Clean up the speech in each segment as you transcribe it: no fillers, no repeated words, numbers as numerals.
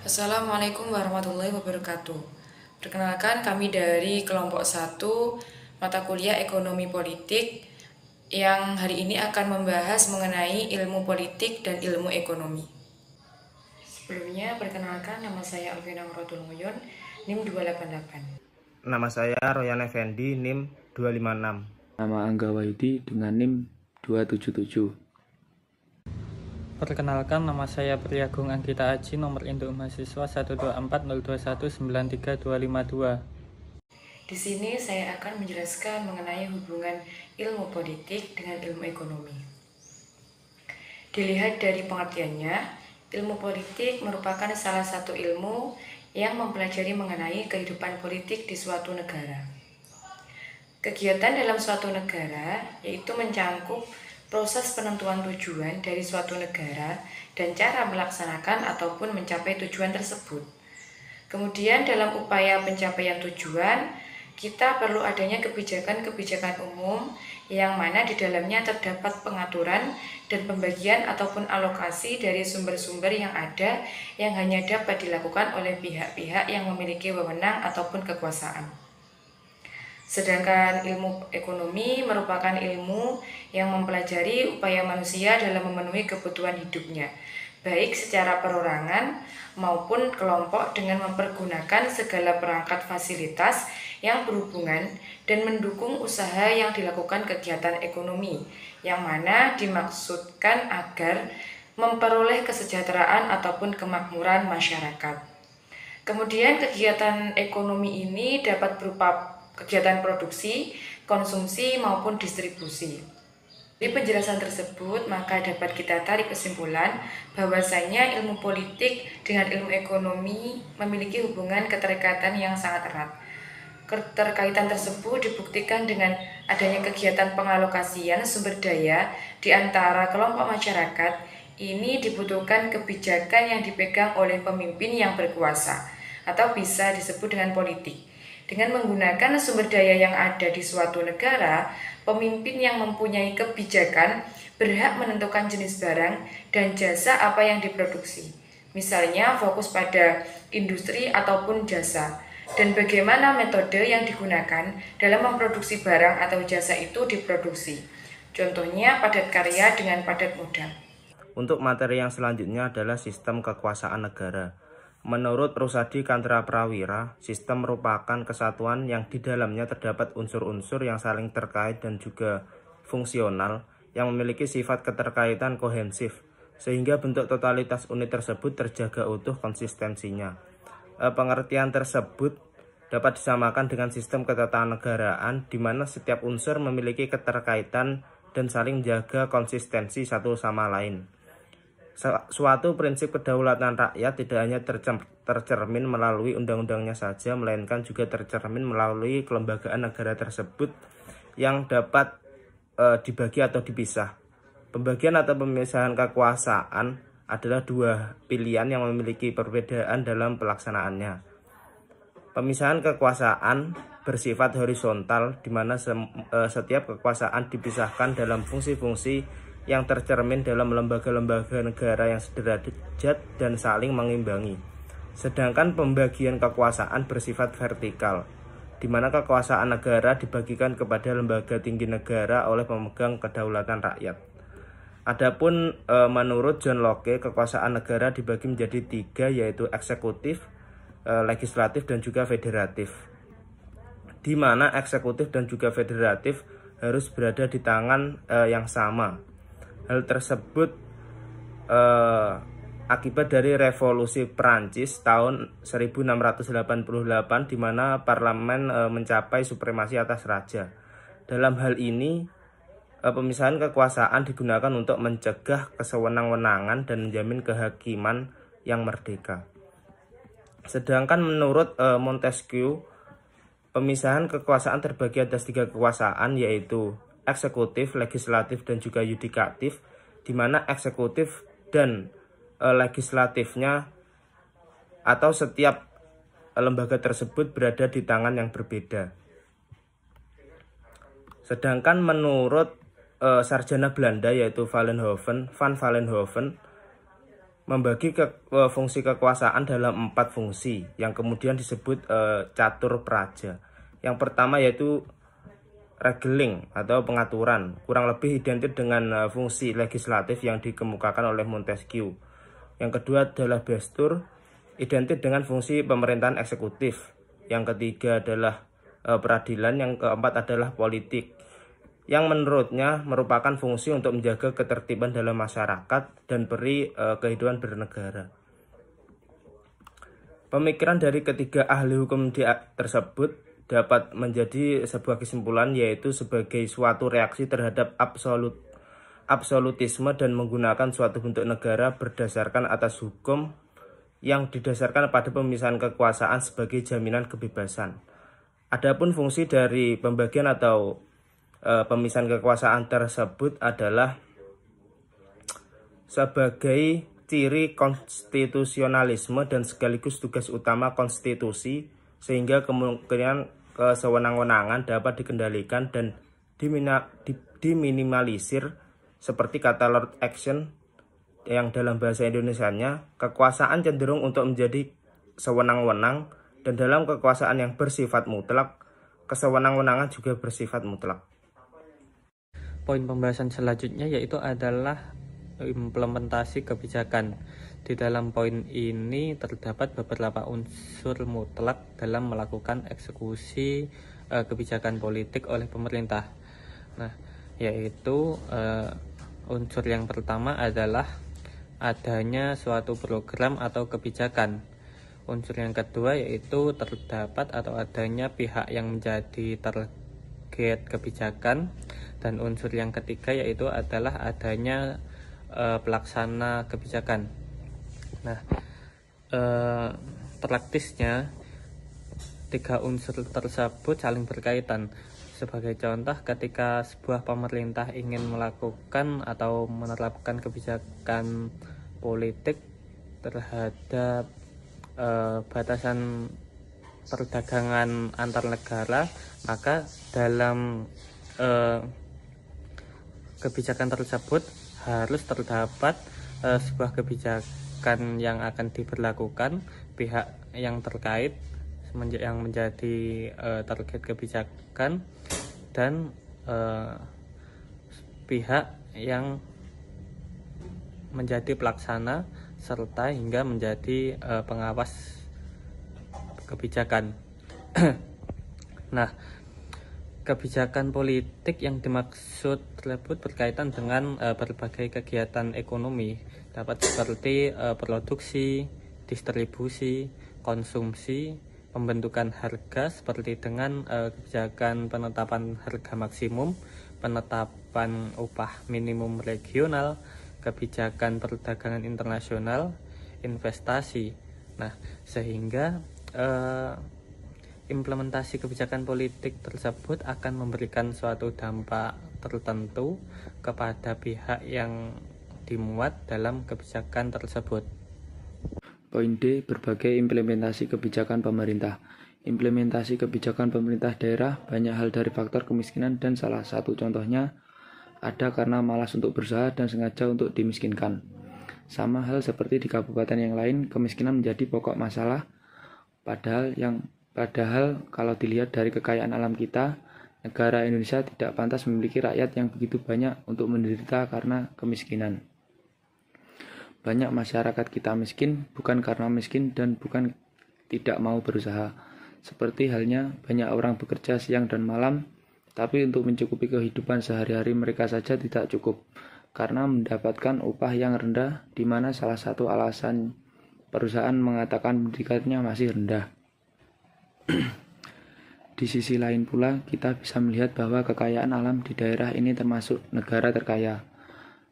Assalamualaikum warahmatullahi wabarakatuh. Perkenalkan, kami dari kelompok 1 mata kuliah Ekonomi Politik yang hari ini akan membahas mengenai ilmu politik dan ilmu ekonomi. Sebelumnya, perkenalkan, nama saya Alvina Muratul Nguyon, NIM 288. Nama saya Royan Effendi, NIM 256. Nama Angga Wahyudi dengan NIM 277. Perkenalkan, nama saya Priagung Anggita Aji, nomor induk mahasiswa 12402193252. Di sini saya akan menjelaskan mengenai hubungan ilmu politik dengan ilmu ekonomi. Dilihat dari pengertiannya, ilmu politik merupakan salah satu ilmu yang mempelajari mengenai kehidupan politik di suatu negara. Kegiatan dalam suatu negara yaitu mencangkup proses penentuan tujuan dari suatu negara dan cara melaksanakan ataupun mencapai tujuan tersebut. Kemudian dalam upaya pencapaian tujuan, kita perlu adanya kebijakan-kebijakan umum yang mana di dalamnya terdapat pengaturan dan pembagian ataupun alokasi dari sumber-sumber yang ada yang hanya dapat dilakukan oleh pihak-pihak yang memiliki wewenang ataupun kekuasaan. Sedangkan ilmu ekonomi merupakan ilmu yang mempelajari upaya manusia dalam memenuhi kebutuhan hidupnya, baik secara perorangan maupun kelompok dengan mempergunakan segala perangkat fasilitas yang berhubungan dan mendukung usaha yang dilakukan kegiatan ekonomi, yang mana dimaksudkan agar memperoleh kesejahteraan ataupun kemakmuran masyarakat. Kemudian kegiatan ekonomi ini dapat berupa kegiatan produksi, konsumsi, maupun distribusi. Di penjelasan tersebut, maka dapat kita tarik kesimpulan bahwasanya ilmu politik dengan ilmu ekonomi memiliki hubungan keterikatan yang sangat erat. Keterkaitan tersebut dibuktikan dengan adanya kegiatan pengalokasian sumber daya di antara kelompok masyarakat. Ini dibutuhkan kebijakan yang dipegang oleh pemimpin yang berkuasa, atau bisa disebut dengan politik. Dengan menggunakan sumber daya yang ada di suatu negara, pemimpin yang mempunyai kebijakan berhak menentukan jenis barang dan jasa apa yang diproduksi. Misalnya fokus pada industri ataupun jasa, dan bagaimana metode yang digunakan dalam memproduksi barang atau jasa itu diproduksi. Contohnya padat karya dengan padat modal. Untuk materi yang selanjutnya adalah sistem kekuasaan negara. Menurut Rusadi Kantra Prawira, sistem merupakan kesatuan yang di dalamnya terdapat unsur-unsur yang saling terkait dan juga fungsional yang memiliki sifat keterkaitan kohensif, sehingga bentuk totalitas unit tersebut terjaga utuh konsistensinya. Pengertian tersebut dapat disamakan dengan sistem ketatanegaraan di mana setiap unsur memiliki keterkaitan dan saling menjaga konsistensi satu sama lain. Suatu prinsip kedaulatan rakyat tidak hanya tercermin melalui undang-undangnya saja, melainkan juga tercermin melalui kelembagaan negara tersebut yang dapat dibagi atau dipisah. Pembagian atau pemisahan kekuasaan adalah dua pilihan yang memiliki perbedaan dalam pelaksanaannya. Pemisahan kekuasaan bersifat horizontal, di mana setiap kekuasaan dipisahkan dalam fungsi-fungsi yang tercermin dalam lembaga-lembaga negara yang sederajat dan saling mengimbangi. Sedangkan pembagian kekuasaan bersifat vertikal, di mana kekuasaan negara dibagikan kepada lembaga tinggi negara oleh pemegang kedaulatan rakyat. Adapun menurut John Locke, kekuasaan negara dibagi menjadi tiga, yaitu eksekutif, legislatif, dan juga federatif. Di mana eksekutif dan juga federatif harus berada di tangan yang sama. Hal tersebut akibat dari revolusi Prancis tahun 1688 di mana parlemen mencapai supremasi atas raja. Dalam hal ini, pemisahan kekuasaan digunakan untuk mencegah kesewenang-wenangan dan menjamin kehakiman yang merdeka. Sedangkan menurut Montesquieu, pemisahan kekuasaan terbagi atas tiga kekuasaan, yaitu eksekutif, legislatif, dan juga yudikatif, di mana eksekutif dan legislatifnya atau setiap lembaga tersebut berada di tangan yang berbeda. Sedangkan menurut sarjana Belanda yaitu Van Vollenhoven, membagi fungsi kekuasaan dalam 4 fungsi yang kemudian disebut catur praja. Yang pertama yaitu regeling atau pengaturan, kurang lebih identik dengan fungsi legislatif yang dikemukakan oleh Montesquieu. Yang kedua adalah bestur, identik dengan fungsi pemerintahan eksekutif. Yang ketiga adalah peradilan, yang keempat adalah politik, yang menurutnya merupakan fungsi untuk menjaga ketertiban dalam masyarakat dan peri kehidupan bernegara. Pemikiran dari ketiga ahli hukum tersebut dapat menjadi sebuah kesimpulan, yaitu sebagai suatu reaksi terhadap absolutisme dan menggunakan suatu bentuk negara berdasarkan atas hukum yang didasarkan pada pemisahan kekuasaan sebagai jaminan kebebasan. Adapun fungsi dari pembagian atau pemisahan kekuasaan tersebut adalah sebagai ciri konstitusionalisme dan sekaligus tugas utama konstitusi, sehingga kemungkinan kesewenang-wenangan dapat dikendalikan dan diminimalisir, seperti kata Lord Action yang dalam bahasa Indonesianya, kekuasaan cenderung untuk menjadi sewenang-wenang, dan dalam kekuasaan yang bersifat mutlak, kesewenang-wenangan juga bersifat mutlak. Poin pembahasan selanjutnya yaitu adalah implementasi kebijakan. Di dalam poin ini terdapat beberapa unsur mutlak dalam melakukan eksekusi kebijakan politik oleh pemerintah. Nah, yaitu unsur yang pertama adalah adanya suatu program atau kebijakan. Unsur yang kedua yaitu terdapat atau adanya pihak yang menjadi target kebijakan, dan unsur yang ketiga yaitu adalah adanya pelaksana kebijakan. Nah, praktisnya tiga unsur tersebut saling berkaitan. Sebagai contoh, ketika sebuah pemerintah ingin melakukan atau menerapkan kebijakan politik terhadap batasan perdagangan antar negara, maka dalam kebijakan tersebut harus terdapat sebuah kebijakan yang akan diberlakukan, pihak yang terkait yang menjadi target kebijakan, dan pihak yang menjadi pelaksana serta hingga menjadi pengawas kebijakan. Nah, kebijakan politik yang dimaksud tersebut berkaitan dengan berbagai kegiatan ekonomi, dapat seperti produksi, distribusi, konsumsi, pembentukan harga seperti dengan kebijakan penetapan harga maksimum, penetapan upah minimum regional, kebijakan perdagangan internasional, investasi. Nah, sehingga implementasi kebijakan politik tersebut akan memberikan suatu dampak tertentu kepada pihak yang dimuat dalam kebijakan tersebut. Poin D, berbagai implementasi kebijakan pemerintah. Implementasi kebijakan pemerintah daerah banyak hal dari faktor kemiskinan, dan salah satu contohnya ada karena malas untuk berusaha dan sengaja untuk dimiskinkan. Sama hal seperti di kabupaten yang lain, kemiskinan menjadi pokok masalah, padahal kalau dilihat dari kekayaan alam kita, negara Indonesia tidak pantas memiliki rakyat yang begitu banyak untuk menderita karena kemiskinan. Banyak masyarakat kita miskin bukan karena miskin dan bukan tidak mau berusaha. Seperti halnya banyak orang bekerja siang dan malam, tapi untuk mencukupi kehidupan sehari-hari mereka saja tidak cukup karena mendapatkan upah yang rendah, di mana salah satu alasan perusahaan mengatakan pendidikannya masih rendah. Di sisi lain pula, kita bisa melihat bahwa kekayaan alam di daerah ini termasuk negara terkaya.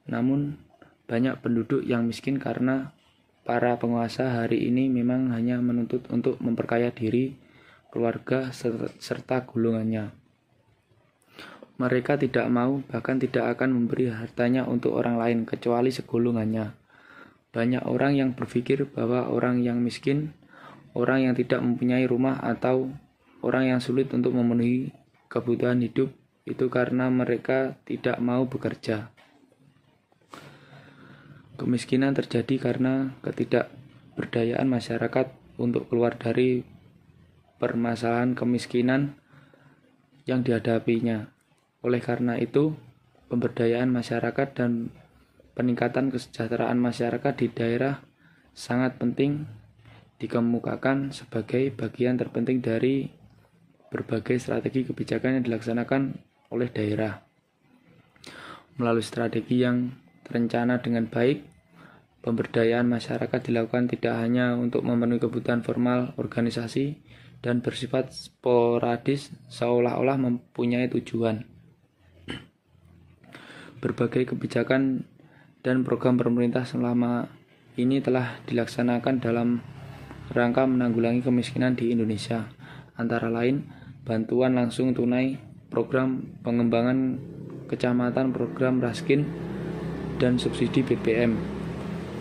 Namun, banyak penduduk yang miskin karena para penguasa hari ini memang hanya menuntut untuk memperkaya diri, keluarga, serta golongannya. Mereka tidak mau, bahkan tidak akan memberi hartanya untuk orang lain kecuali segolongannya. Banyak orang yang berpikir bahwa orang yang miskin, orang yang tidak mempunyai rumah, atau orang yang sulit untuk memenuhi kebutuhan hidup itu karena mereka tidak mau bekerja. Kemiskinan terjadi karena ketidakberdayaan masyarakat untuk keluar dari permasalahan kemiskinan yang dihadapinya. Oleh karena itu, pemberdayaan masyarakat dan peningkatan kesejahteraan masyarakat di daerah sangat penting dikemukakan sebagai bagian terpenting dari berbagai strategi kebijakan yang dilaksanakan oleh daerah. Melalui strategi yang terencana dengan baik, pemberdayaan masyarakat dilakukan tidak hanya untuk memenuhi kebutuhan formal organisasi dan bersifat sporadis seolah-olah mempunyai tujuan. Berbagai kebijakan dan program pemerintah selama ini telah dilaksanakan dalam rangka menanggulangi kemiskinan di Indonesia, antara lain bantuan langsung tunai, program pengembangan kecamatan, program Raskin, dan subsidi BBM,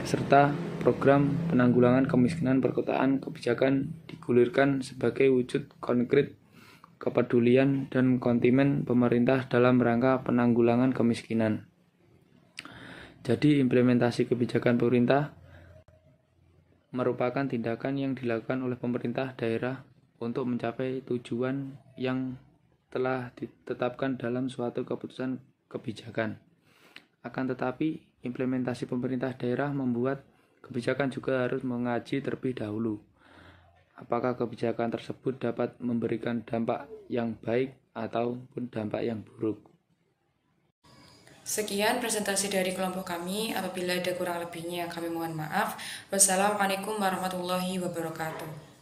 serta program penanggulangan kemiskinan perkotaan. Kebijakan digulirkan sebagai wujud konkret kepedulian dan komitmen pemerintah dalam rangka penanggulangan kemiskinan. Jadi implementasi kebijakan pemerintah merupakan tindakan yang dilakukan oleh pemerintah daerah untuk mencapai tujuan yang telah ditetapkan dalam suatu keputusan kebijakan. Akan tetapi, implementasi pemerintah daerah membuat kebijakan juga harus mengaji terlebih dahulu. Apakah kebijakan tersebut dapat memberikan dampak yang baik ataupun dampak yang buruk. Sekian presentasi dari kelompok kami. Apabila ada kurang lebihnya kami mohon maaf. Wassalamualaikum warahmatullahi wabarakatuh.